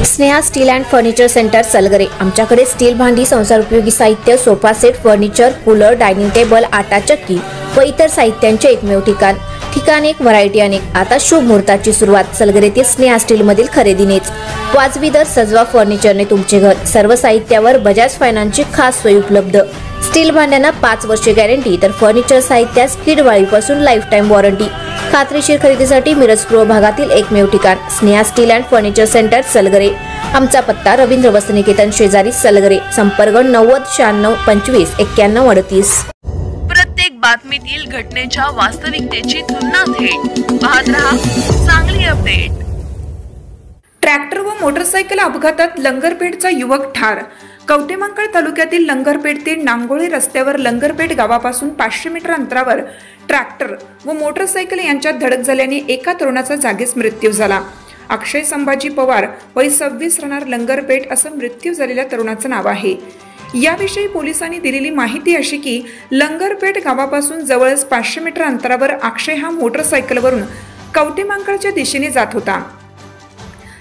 Sneha steel and furniture centre Salgare. आमच्याकडे steel भांडी, संसार उपयोगी साहित्य, sofa set, furniture, cooler, dining table, आटा चक्की व इतर साहित्यांचे एकमेव ठिकाण एक, व्हरायटी अनेक। आता शुभ मुहूर्ताची सुरुवात सलगरेतील स्नेहा स्टील मधील खरेदीनेच। वाजवी दर, सजवा फर्निचरने तुमचे घर। सर्व साहित्यावर बजाज फायनान्सची खास सोय उपलब्ध। स्टील भांड्यांना 5 वर्षे गॅरंटी, तर फर्निचर साहित्यास किडवाळीपासून लाईफ टाइम वॉरंटी। खात्रीशीर खरेदीसाठी मिरज पूर्व भागातील एकमेव ठिकाण Sneha steel and furniture centre Salgare. आमचा पत्ता रवींद्र वस्त्रनिकेतन शेजारी सलगरे। संपर्क 90 96 25 91 38। प्रत्येक बातमीतील घटनेच्या वास्तविकतेची तुलना थेट पाहत रहा चांगली अपडेट। ट्रॅक्टर व मोटरसायकल अपघातात लंगरपेठचा युवक ठार। कवठेमहांकाळ तालुक्यातील लंगरपेठ ते नांगोळे रस्त्यावर लंगरपेठ गावापासून 500 मीटर अंतरावर ट्रॅक्टर व मोटरसायकल यांच्यात धडक झाल्याने एका तरुणाचा जागीच मृत्यू झाला। अक्षय संभाजी पवार, वय 26, राहणार लंगरपेठ असं मृत्यू झालेल्या तरुणाचं नाव आहे। याविषयी पोलिसांनी दिलेली माहिती अशी की लंगरपेठ गावापासून जवळच 500 मीटर अंतरावर अक्षय हा मोटरसायकलवरून कवठेमहांकाळच्या दिशेने जात होता,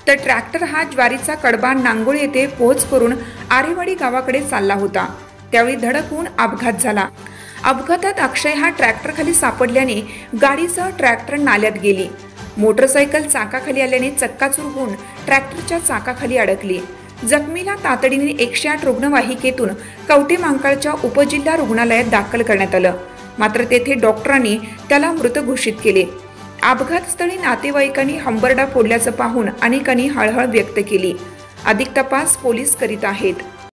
तर ट्रॅक्टर हा ज्वारीचा कडबा नांगोळे येथे पोहोच करून आरेवाडी गावाकडे चालला होता। त्यावेळी धडक होऊन अपघात झाला। अपघातात अक्षय हा ट्रॅक्टर खाली सापडल्याने गाडीसह ट्रॅक्टर नाल्यात गेली। मोटरसायकल चाकाखाली आल्याने चक्काचूर होऊन ट्रॅक्टरच्या चाकाखाली अडकली। जखमीला तातडीने 108 रुग्णवाहिकेतून कवठेमहांकाळच्या उपजिल्हा रुग्णालयात दाखल करण्यात आलं, मात्र तेथे डॉक्टरांनी त्याला मृत घोषित केले। अपघातस्थळी नातेवाईकांनी हंबरडा फोडल्याचं पाहून अनेकांनी हळहळ व्यक्त केली। अधिक तपास पोलीस करीत आहेत।